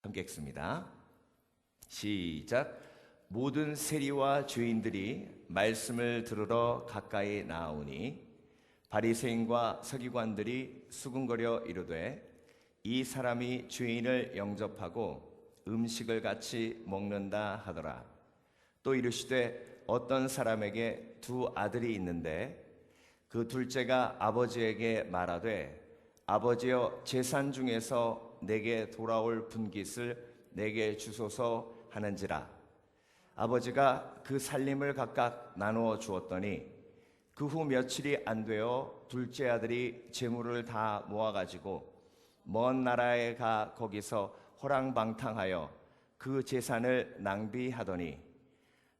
함께 읽습니다. 시작. 모든 세리와 죄인들이 말씀을 들으러 가까이 나아오니 바리새인과 서기관들이 수군거려 이르되 이 사람이 죄인을 영접하고 음식을 같이 먹는다 하더라. 또 이르시되 어떤 사람에게 두 아들이 있는데 그 둘째가 아버지에게 말하되 아버지여 재산 중에서 내게 돌아올 분깃을 내게 주소서 하는지라. 아버지가 그 살림을 각각 나누어 주었더니 그 후 며칠이 안 되어 둘째 아들이 재물을 다 모아가지고 먼 나라에 가 거기서 호랑방탕하여 그 재산을 낭비하더니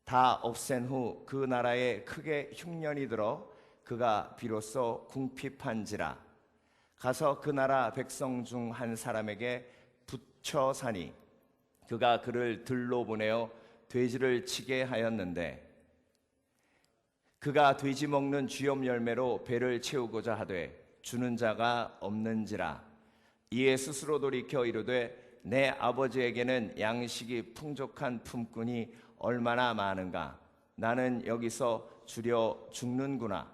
다 없앤 후 그 나라에 크게 흉년이 들어 그가 비로소 궁핍한지라. 가서 그 나라 백성 중 한 사람에게 붙여 사니 그가 그를 들로 보내어 돼지를 치게 하였는데 그가 돼지 먹는 쥐염 열매로 배를 채우고자 하되 주는 자가 없는지라. 이에 스스로 돌이켜 이르되 내 아버지에게는 양식이 풍족한 품꾼이 얼마나 많은가. 나는 여기서 주려 죽는구나.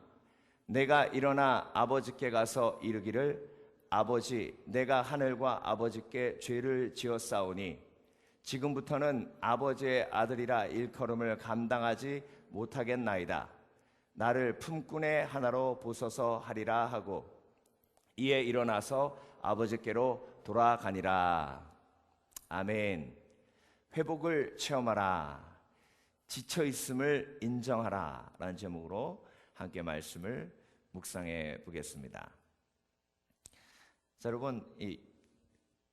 내가 일어나 아버지께 가서 이르기를 아버지, 내가 하늘과 아버지께 죄를 지었사오니 지금부터는 아버지의 아들이라 일컬음을 감당하지 못하겠나이다. 나를 품꾼의 하나로 보소서 하리라 하고 이에 일어나서 아버지께로 돌아가니라. 아멘. 회복을 체험하라. 지쳐있음을 인정하라 라는 제목으로 함께 말씀을 묵상해 보겠습니다. 자, 여러분, 이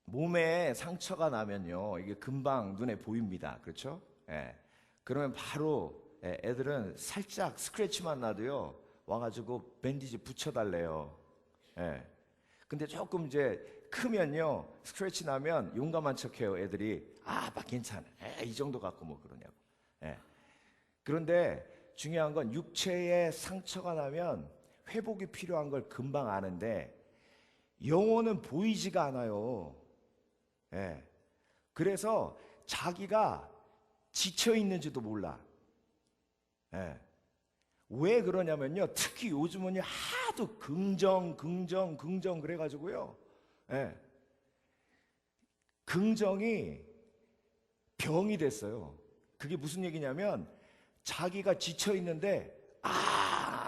몸에 상처가 나면요, 이게 금방 눈에 보입니다. 그렇죠? 예. 그러면 바로 애들은 살짝 스크래치만 나도요, 와가지고 밴디지 붙여달래요. 예. 근데 조금 이제 크면요, 스크래치 나면 용감한 척해요. 애들이 아빠 괜찮아. 이 정도 갖고 뭐 그러냐고. 예. 그런데 중요한 건 육체에 상처가 나면 회복이 필요한 걸 금방 아는데 영혼은 보이지가 않아요. 예. 그래서 자기가 지쳐 있는지도 몰라. 예. 왜 그러냐면요, 특히 요즘은요 하도 긍정 그래가지고요. 예. 긍정이 병이 됐어요. 그게 무슨 얘기냐면 자기가 지쳐 있는데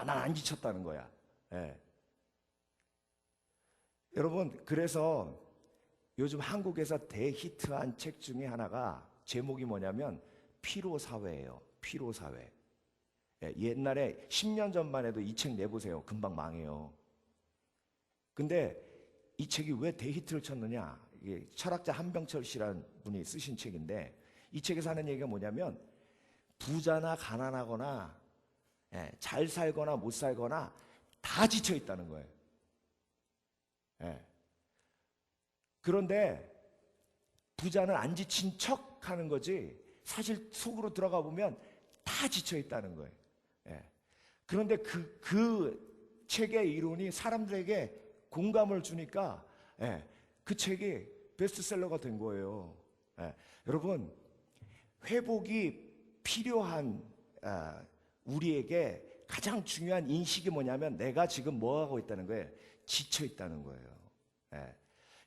난 안 지쳤다는 거야. 예. 여러분, 그래서 요즘 한국에서 대히트한 책 중에 하나가 제목이 뭐냐면 피로사회예요. 피로사회. 예, 옛날에 10년 전만 해도 이 책 내보세요. 금방 망해요. 근데 이 책이 왜 대히트를 쳤느냐? 이게 철학자 한병철 씨라는 분이 쓰신 책인데 이 책에서 하는 얘기가 뭐냐면 부자나 가난하거나 잘 살거나 못 살거나 다 지쳐 있다는 거예요. 예. 그런데 부자는 안 지친 척 하는 거지 사실 속으로 들어가 보면 다 지쳐 있다는 거예요. 예. 그런데 그 책의 이론이 사람들에게 공감을 주니까 그 책이 베스트셀러가 된 거예요. 여러분, 회복이 필요한 우리에게 가장 중요한 인식이 뭐냐면 내가 지금 뭐 하고 있다는 거예요? 지쳐 있다는 거예요.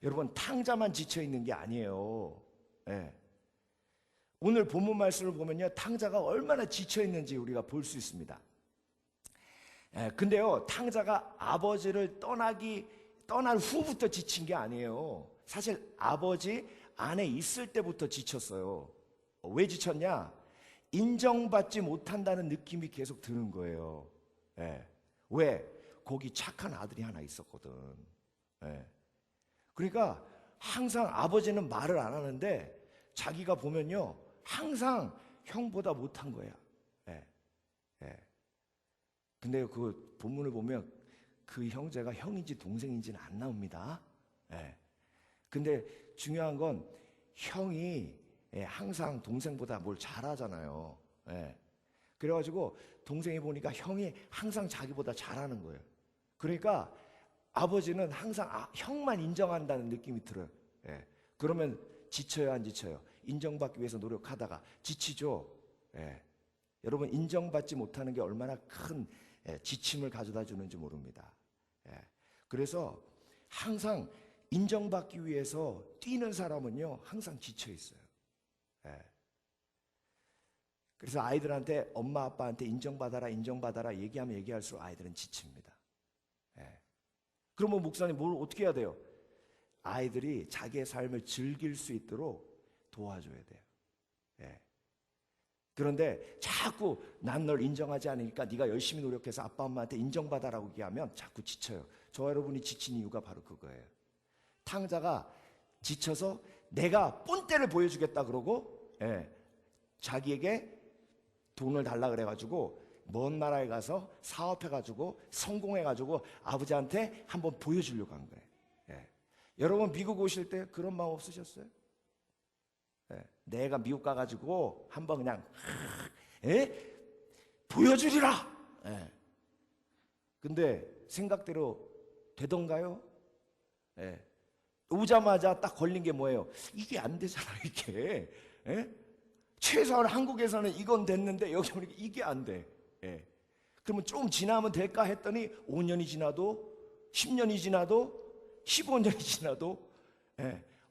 여러분, 탕자만 지쳐 있는 게 아니에요. 오늘 본문 말씀을 보면요, 탕자가 얼마나 지쳐 있는지 우리가 볼 수 있습니다. 근데요, 탕자가 아버지를 떠날 후부터 지친 게 아니에요. 사실 아버지 안에 있을 때부터 지쳤어요. 왜 지쳤냐? 인정받지 못한다는 느낌이 계속 드는 거예요. 왜? 거기 착한 아들이 하나 있었거든. 그러니까 항상 아버지는 말을 안 하는데 자기가 보면요, 항상 형보다 못한 거야. 근데 그 본문을 보면 그 형제가 형인지 동생인지는 안 나옵니다. 근데 중요한 건 형이 항상 동생보다 뭘 잘하잖아요. 그래가지고 동생이 보니까 형이 항상 자기보다 잘하는 거예요. 그러니까 아버지는 항상 형만 인정한다는 느낌이 들어요. 그러면 지쳐요, 안 지쳐요? 인정받기 위해서 노력하다가 지치죠. 예. 여러분, 인정받지 못하는 게 얼마나 큰 지침을 가져다 주는지 모릅니다. 예. 그래서 항상 인정받기 위해서 뛰는 사람은요, 항상 지쳐 있어요. 예. 그래서 아이들한테 엄마 아빠한테 인정받아라 인정받아라 얘기하면 얘기할수록 아이들은 지칩니다. 예. 그러면 목사님 뭘 어떻게 해야 돼요? 아이들이 자기의 삶을 즐길 수 있도록 도와줘야 돼요. 예. 그런데 자꾸 난 널 인정하지 않으니까 네가 열심히 노력해서 아빠 엄마한테 인정받아라고 얘기하면 자꾸 지쳐요. 저와 여러분이 지친 이유가 바로 그거예요. 탕자가 지쳐서 내가 본때를 보여주겠다 그러고 자기에게 돈을 달라 그래가지고 먼 나라에 가서 사업해가지고 성공해가지고 아버지한테 한번 보여주려고 한 거예요. 여러분 미국 오실 때 그런 마음 없으셨어요? 내가 미국 가가지고 한번 그냥 보여주리라. 근데 생각대로 되던가요? 오자마자 딱 걸린 게 뭐예요? 이게 안 되잖아, 이게. 최소한 한국에서는 이건 됐는데 여기 오니까 이게 안 돼. 그러면 좀 지나면 될까 했더니 5년이 지나도 10년이 지나도 15년이 지나도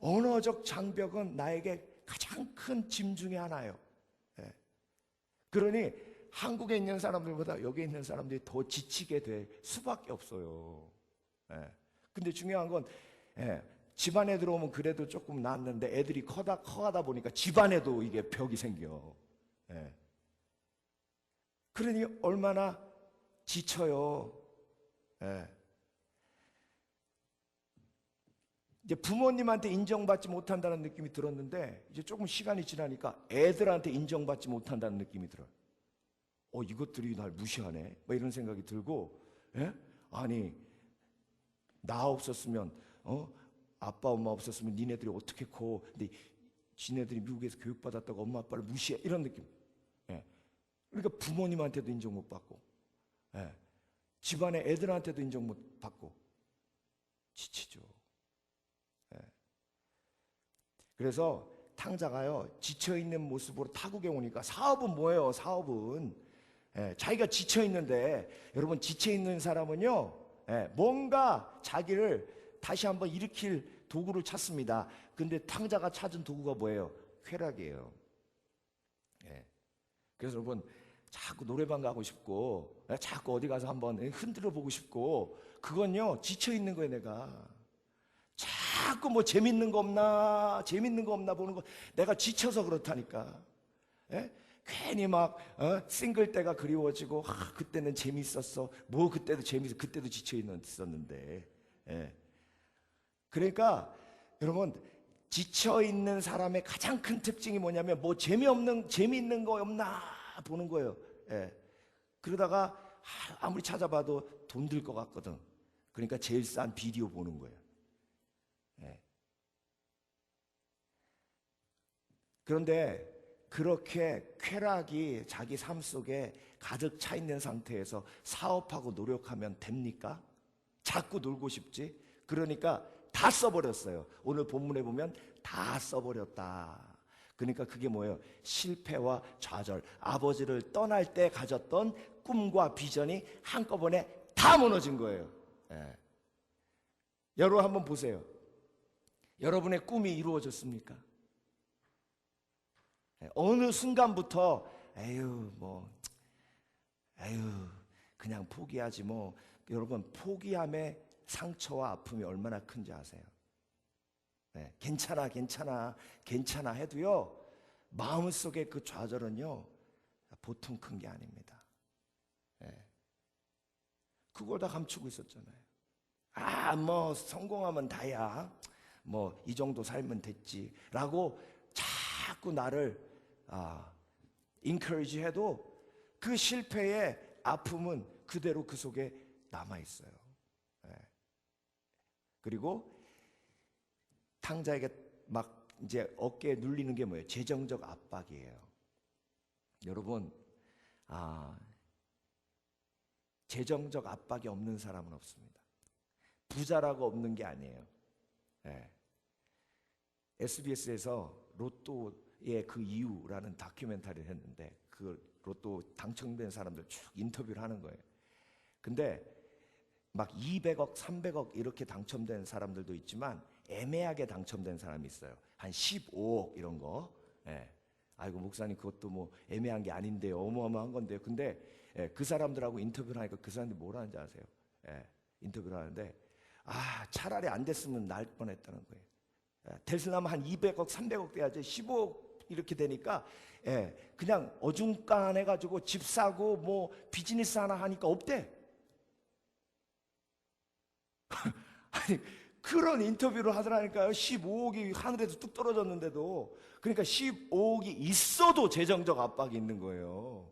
언어적 장벽은 나에게 가장 큰 짐 중에 하나예요. 그러니 한국에 있는 사람들보다 여기 있는 사람들이 더 지치게 될 수밖에 없어요. 근데 중요한 건 집안에 들어오면 그래도 조금 낫는데 애들이 커가다 보니까 집안에도 이게 벽이 생겨. 그러니 얼마나 지쳐요. 이제 부모님한테 인정받지 못한다는 느낌이 들었는데 이제 조금 시간이 지나니까 애들한테 인정받지 못한다는 느낌이 들어요. 이것들이 날 무시하네. 뭐 이런 생각이 들고, 아니 나 없었으면 아빠 엄마 없었으면 니네들이 어떻게 커? 근데 지네들이 미국에서 교육받았다고 엄마 아빠를 무시해. 이런 느낌. 그러니까 부모님한테도 인정 못 받고, 집안의 애들한테도 인정 못 받고 지치죠. 그래서 탕자가요 지쳐있는 모습으로 타국에 오니까 사업은 뭐예요? 사업은 자기가 지쳐있는데, 여러분 지쳐있는 사람은요 뭔가 자기를 다시 한번 일으킬 도구를 찾습니다. 근데 탕자가 찾은 도구가 뭐예요? 쾌락이에요. 그래서 여러분 자꾸 노래방 가고 싶고 자꾸 어디 가서 한번 흔들어 보고 싶고, 그건요 지쳐있는 거예요. 내가 자꾸 뭐 재밌는 거 없나 보는 거, 내가 지쳐서 그렇다니까. 괜히 막 싱글 때가 그리워지고, 그때는 재밌었어. 뭐 그때도 재밌어. 그때도 지쳐 있었는데. 그러니까 여러분 지쳐 있는 사람의 가장 큰 특징이 뭐냐면 뭐 재미있는 거 없나 보는 거예요. 그러다가 아무리 찾아봐도 돈 들 것 같거든. 그러니까 제일 싼 비디오 보는 거예요. 그런데 그렇게 쾌락이 자기 삶 속에 가득 차 있는 상태에서 사업하고 노력하면 됩니까? 자꾸 놀고 싶지? 그러니까 다 써버렸어요. 오늘 본문에 보면 다 써버렸다. 그러니까 그게 뭐예요? 실패와 좌절, 아버지를 떠날 때 가졌던 꿈과 비전이 한꺼번에 다 무너진 거예요. 여러분 한번 보세요. 여러분의 꿈이 이루어졌습니까? 어느 순간부터 그냥 포기하지 뭐. 여러분 포기함의 상처와 아픔이 얼마나 큰지 아세요? 괜찮아 해도요 마음속에 그 좌절은요 보통 큰 게 아닙니다. 그걸 다 감추고 있었잖아요. 뭐 성공하면 다야, 뭐 이 정도 살면 됐지 라고 자꾸 나를 encourage 해도 그 실패의 아픔은 그대로 그 속에 남아있어요. 그리고 탕자에게 막 이제 어깨에 눌리는 게 뭐예요? 재정적 압박이에요. 여러분, 재정적 압박이 없는 사람은 없습니다. 부자라고 없는 게 아니에요. SBS에서 로또의 그 이유라는 다큐멘터리를 했는데 그 로또 당첨된 사람들 쭉 인터뷰를 하는 거예요. 근데 막 200억, 300억 이렇게 당첨된 사람들도 있지만 애매하게 당첨된 사람이 있어요. 한 15억 이런 거. 예. 아이고 목사님 그것도 뭐 애매한 게 아닌데요. 어마어마한 건데요. 근데 그 사람들하고 인터뷰를 하니까 그 사람들이 뭘 하는지 아세요? 인터뷰를 하는데 차라리 안 됐으면 날 뻔했다는 거예요. 되려면 한 200억, 300억 돼야지 15억 이렇게 되니까 그냥 어중간해가지고 집 사고 뭐 비즈니스 하나 하니까 없대. 아니 그런 인터뷰를 하더라니까요. 15억이 하늘에서 뚝 떨어졌는데도. 그러니까 15억이 있어도 재정적 압박이 있는 거예요.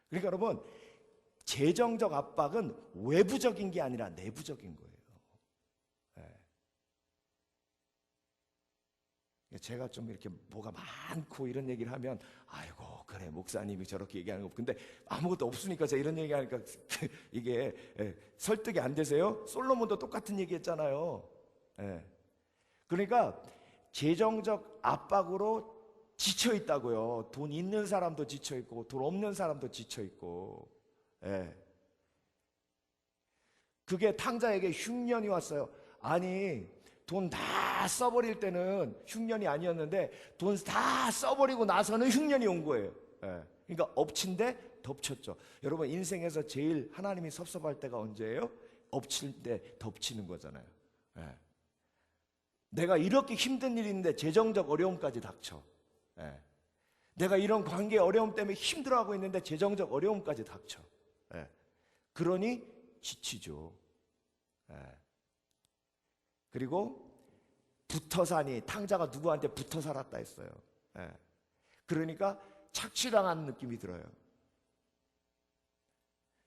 그러니까 여러분 재정적 압박은 외부적인 게 아니라 내부적인 거예요. 제가 좀 이렇게 뭐가 많고 이런 얘기를 하면 아이고 그래 목사님이 저렇게 얘기하는 거 근데 아무것도 없으니까 제가 이런 얘기하니까 이게 설득이 안 되세요? 솔로몬도 똑같은 얘기했잖아요. 그러니까 재정적 압박으로 지쳐 있다고요. 돈 있는 사람도 지쳐 있고 돈 없는 사람도 지쳐 있고. 그게 탕자에게 흉년이 왔어요. 아니 돈 다 써버릴 때는 흉년이 아니었는데 돈 다 써버리고 나서는 흉년이 온 거예요. 그러니까 엎친 데 덮쳤죠. 여러분 인생에서 제일 하나님이 섭섭할 때가 언제예요? 엎칠 때 덮치는 거잖아요. 내가 이렇게 힘든 일이 있는데 재정적 어려움까지 닥쳐. 내가 이런 관계 어려움 때문에 힘들어하고 있는데 재정적 어려움까지 닥쳐. 그러니 지치죠. 그리고 붙어 사니 탕자가 누구한테 붙어 살았다 했어요. 그러니까 착취당한 느낌이 들어요.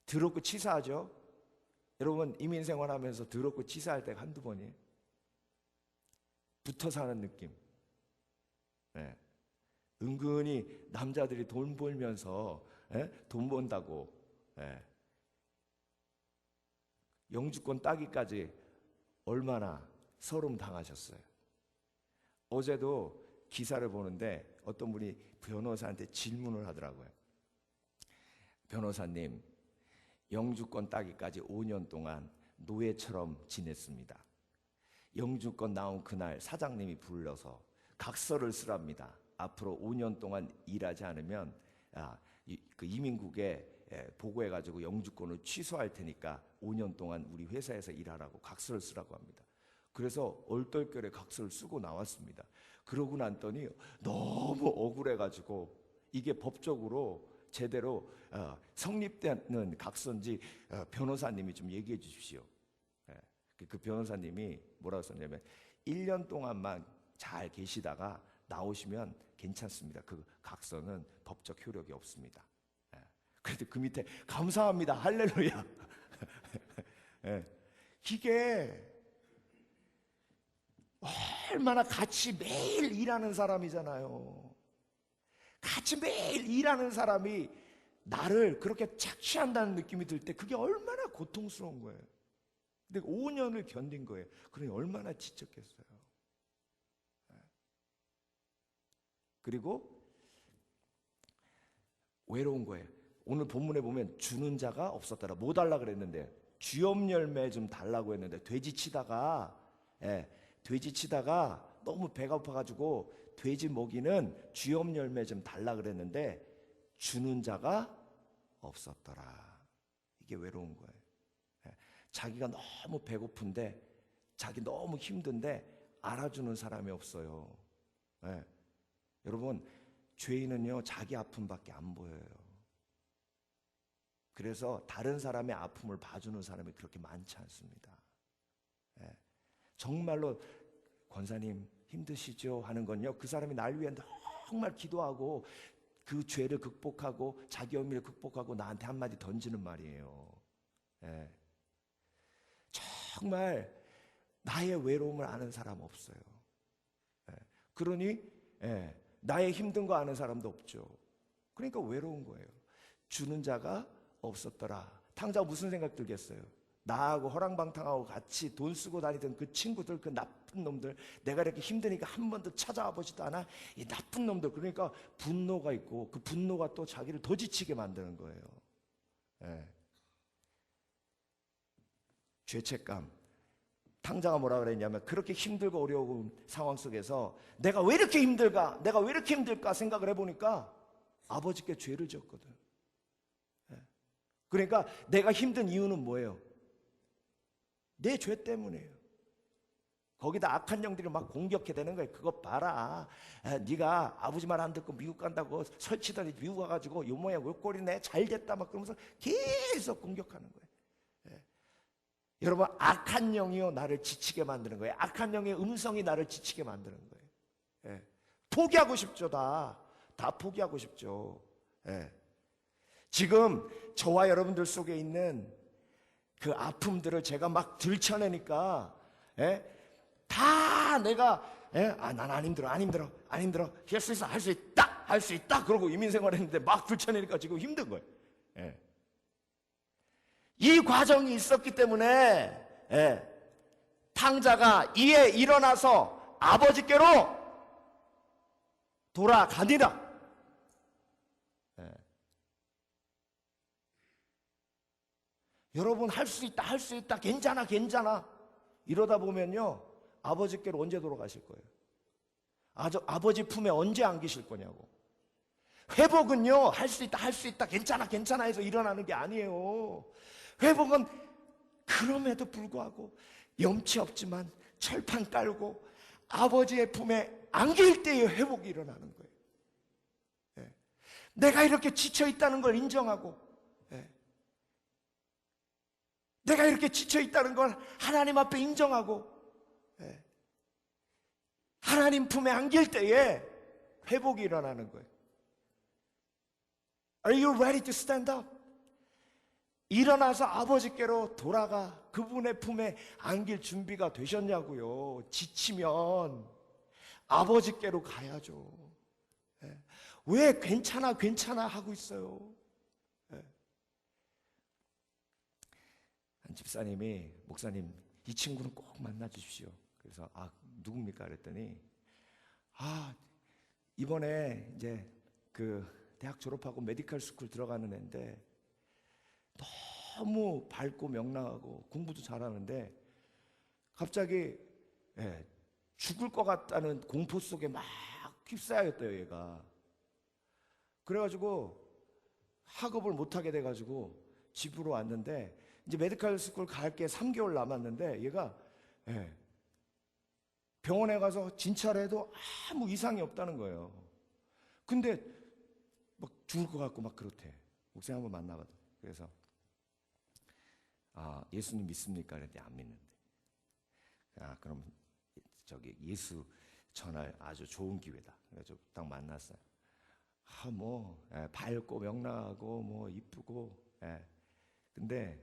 더럽고 치사하죠. 여러분 이민생활하면서 더럽고 치사할 때가 한두 번이에요. 붙어 사는 느낌. 은근히 남자들이 돈 벌면서 돈 번다고 영주권 따기까지 얼마나 서름 당하셨어요. 어제도 기사를 보는데 어떤 분이 변호사한테 질문을 하더라고요. 변호사님, 영주권 따기까지 5년 동안 노예처럼 지냈습니다. 영주권 나온 그날 사장님이 불러서 각서를 쓰랍니다. 앞으로 5년 동안 일하지 않으면 그 이민국에 보고해가지고 영주권을 취소할 테니까 5년 동안 우리 회사에서 일하라고 각서를 쓰라고 합니다. 그래서 얼떨결에 각서를 쓰고 나왔습니다. 그러고 났더니 너무 억울해가지고 이게 법적으로 제대로 성립되는 각서인지 변호사님이 좀 얘기해 주십시오. 그 변호사님이 뭐라고 썼냐면 1년 동안만 잘 계시다가 나오시면 괜찮습니다. 그 각서는 법적 효력이 없습니다. 그래도 그 밑에 감사합니다. 할렐루야. 이게 얼마나 같이 매일 일하는 사람이잖아요. 같이 매일 일하는 사람이 나를 그렇게 착취한다는 느낌이 들 때 그게 얼마나 고통스러운 거예요. 근데 5년을 견딘 거예요. 그러니 얼마나 지쳤겠어요. 그리고 외로운 거예요. 오늘 본문에 보면 주는 자가 없었더라. 뭐 달라 그랬는데 쥐엄 열매 좀 달라고 했는데 돼지 치다가 너무 배가 고파가지고 돼지 먹이는 쥐엄 열매 좀 달라 그랬는데 주는 자가 없었더라. 이게 외로운 거예요. 자기가 너무 배고픈데 자기 너무 힘든데 알아주는 사람이 없어요. 여러분 죄인은요 자기 아픔밖에 안 보여요. 그래서 다른 사람의 아픔을 봐주는 사람이 그렇게 많지 않습니다. 정말로 권사님 힘드시죠? 하는 건요 그 사람이 날 위해 정말 기도하고 그 죄를 극복하고 자기 의미를 극복하고 나한테 한마디 던지는 말이에요. 정말 나의 외로움을 아는 사람 없어요. 그러니 나의 힘든 거 아는 사람도 없죠. 그러니까 외로운 거예요. 주는 자가 없었더라. 탕자가 무슨 생각 들겠어요? 나하고 허랑방탕하고 같이 돈 쓰고 다니던 그 친구들, 그 나쁜 놈들, 내가 이렇게 힘드니까 한 번도 찾아와 보지도 않아. 이 나쁜 놈들. 그러니까 분노가 있고 그 분노가 또 자기를 더 지치게 만드는 거예요. 예. 죄책감. 탕자가 뭐라 그랬냐면, 그렇게 힘들고 어려운 상황 속에서 내가 왜 이렇게 힘들까? 내가 왜 이렇게 힘들까? 생각을 해보니까 아버지께 죄를 졌거든. 예. 그러니까 내가 힘든 이유는 뭐예요? 내 죄 때문이에요. 거기다 악한 영들이 막 공격해 되는 거예요. 그거 봐라. 네가 아버지 말 안 듣고 미국 간다고 설치더니 미국 와가지고 요 모양 요 꼴이네. 잘 됐다 막 그러면서 계속 공격하는 거예요. 예. 여러분, 악한 영이요 나를 지치게 만드는 거예요. 악한 영의 음성이 나를 지치게 만드는 거예요. 예. 포기하고 싶죠. 다 포기하고 싶죠. 예. 지금 저와 여러분들 속에 있는 그 아픔들을 제가 막 들춰내니까, 예? 다 내가, 예? 난 안 힘들어, 안 힘들어, 안 힘들어. 할 수 있어, 할 수 있다, 할 수 있다. 그러고 이민생활 했는데 막 들춰내니까 지금 힘든 거예요. 예. 이 과정이 있었기 때문에, 예, 탕자가 이에 일어나서 아버지께로 돌아가니라. 예. 여러분, 할 수 있다, 할 수 있다, 괜찮아, 괜찮아. 이러다 보면요, 아버지께로 언제 돌아가실 거예요? 아버지 품에 언제 안기실 거냐고. 회복은요, 할 수 있다, 할 수 있다, 괜찮아, 괜찮아 해서 일어나는 게 아니에요. 회복은 그럼에도 불구하고 염치 없지만 철판 깔고 아버지의 품에 안길 때에 회복이 일어나는 거예요. 예. 내가 이렇게 지쳐있다는 걸 인정하고, 예. 내가 이렇게 지쳐있다는 걸 하나님 앞에 인정하고, 예. 하나님 품에 안길 때에 회복이 일어나는 거예요. Are you ready to stand up? 일어나서 아버지께로 돌아가 그분의 품에 안길 준비가 되셨냐고요. 지치면 아버지께로 가야죠. 예. 왜 괜찮아 괜찮아 하고 있어요? 예. 한 집사님이, 목사님 이 친구는 꼭 만나 주십시오. 그래서 누굽니까? 그랬더니 이번에 이제 그 대학 졸업하고 메디컬 스쿨 들어가는 애인데 너무 밝고 명랑하고 공부도 잘하는데 갑자기, 예, 죽을 것 같다는 공포 속에 막 휩싸였대요, 얘가. 그래가지고 학업을 못하게 돼가지고 집으로 왔는데, 이제 메디컬 스쿨 갈 게 3개월 남았는데 얘가, 예, 병원에 가서 진찰을 해도 아무 이상이 없다는 거예요. 근데 막 죽을 것 같고 막 그렇대. 목사님 한번 만나봐도. 그래서 예수님 믿습니까? 그랬더니 안 믿는데. 그럼 저기 예수 전할 아주 좋은 기회다. 그래서 딱 만났어요. 밝고 명랑하고 뭐 이쁘고, 예. 근데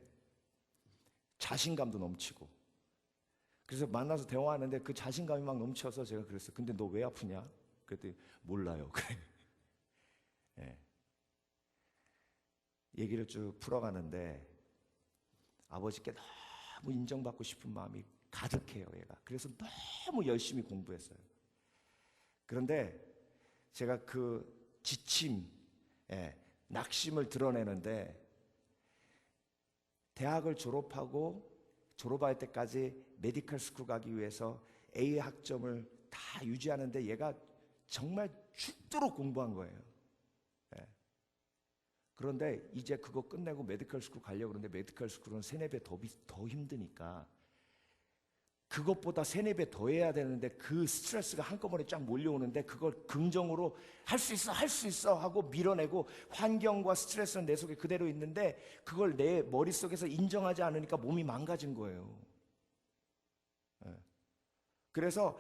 자신감도 넘치고. 그래서 만나서 대화하는데 그 자신감이 막 넘쳐서 제가 그랬어요. 근데 너 왜 아프냐? 그랬더니 몰라요. 그래. 예. 얘기를 쭉 풀어가는데 아버지께 너무 인정받고 싶은 마음이 가득해요, 얘가. 그래서 너무 열심히 공부했어요. 그런데 제가 그 지침, 낙심을 드러내는데, 대학을 졸업할 때까지 메디컬 스쿨 가기 위해서 A 학점을 다 유지하는데 얘가 정말 죽도록 공부한 거예요. 그런데 이제 그거 끝내고 메디컬 스쿨 가려고 그러는데 메디컬 스쿨은 3-4배 더 힘드니까 그것보다 3-4배 더 해야 되는데 그 스트레스가 한꺼번에 쫙 몰려오는데 그걸 긍정으로 할 수 있어, 할 수 있어 하고 밀어내고, 환경과 스트레스는 내 속에 그대로 있는데 그걸 내 머릿속에서 인정하지 않으니까 몸이 망가진 거예요. 그래서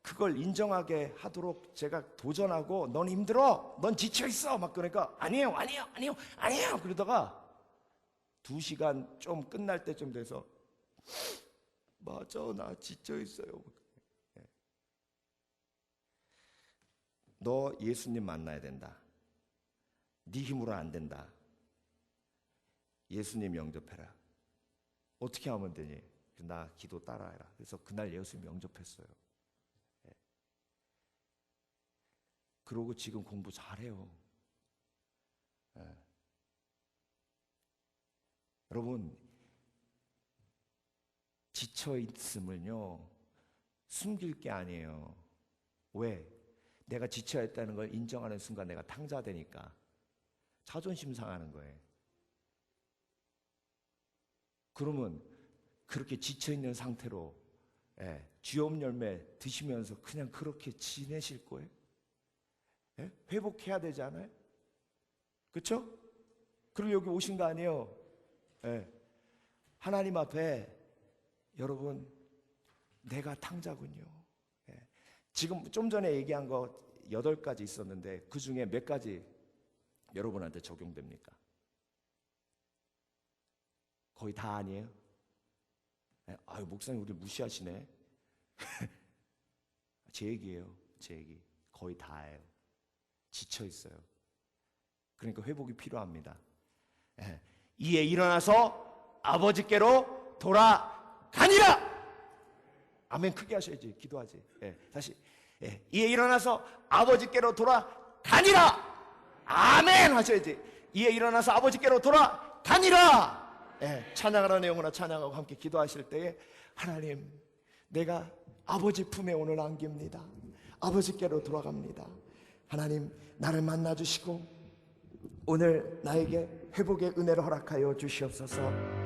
그걸 인정하게 하도록 제가 도전하고, 넌 힘들어, 넌 지쳐있어 막 그러니까 아니에요 아니에요 아니에요 아니에요 그러다가 2시간 좀 끝날 때쯤 돼서 맞아, 나 지쳐있어요. 너 예수님 만나야 된다. 네 힘으로 안 된다. 예수님 영접해라. 어떻게 하면 되니? 나 기도 따라해라. 그래서 그날 예수님 영접했어요. 예. 그러고 지금 공부 잘해요. 예. 여러분, 지쳐 있음을요 숨길 게 아니에요. 왜? 내가 지쳐 있다는 걸 인정하는 순간 내가 탕자되니까 자존심 상하는 거예요. 그러면 그렇게 지쳐 있는 상태로 쥐업 열매 드시면서 그냥 그렇게 지내실 거예요? 예? 회복해야 되지 않아요? 그렇죠? 그리고 여기 오신 거 아니에요? 예. 하나님 앞에 여러분 내가 탕자군요. 예. 지금 좀 전에 얘기한 거 8가지 있었는데 그 중에 몇 가지 여러분한테 적용됩니까? 거의 다 아니에요? 예. 아유 목사님 우리 무시하시네. 제 얘기예요. 제 얘기. 거의 다예요. 지쳐 있어요. 그러니까 회복이 필요합니다. 예. 이에 일어나서 아버지께로 돌아가니라. 아멘 크게 하셔야지. 기도하지. 예. 다시. 예. 이에 일어나서 아버지께로 돌아가니라. 아멘 하셔야지. 이에 일어나서 아버지께로 돌아가니라. 예. 찬양하라는 영혼아 찬양하고 함께 기도하실 때에 하나님 내가 아버지 품에 오늘 안깁니다. 아버지께로 돌아갑니다. 하나님 나를 만나주시고 오늘 나에게 회복의 은혜를 허락하여 주시옵소서.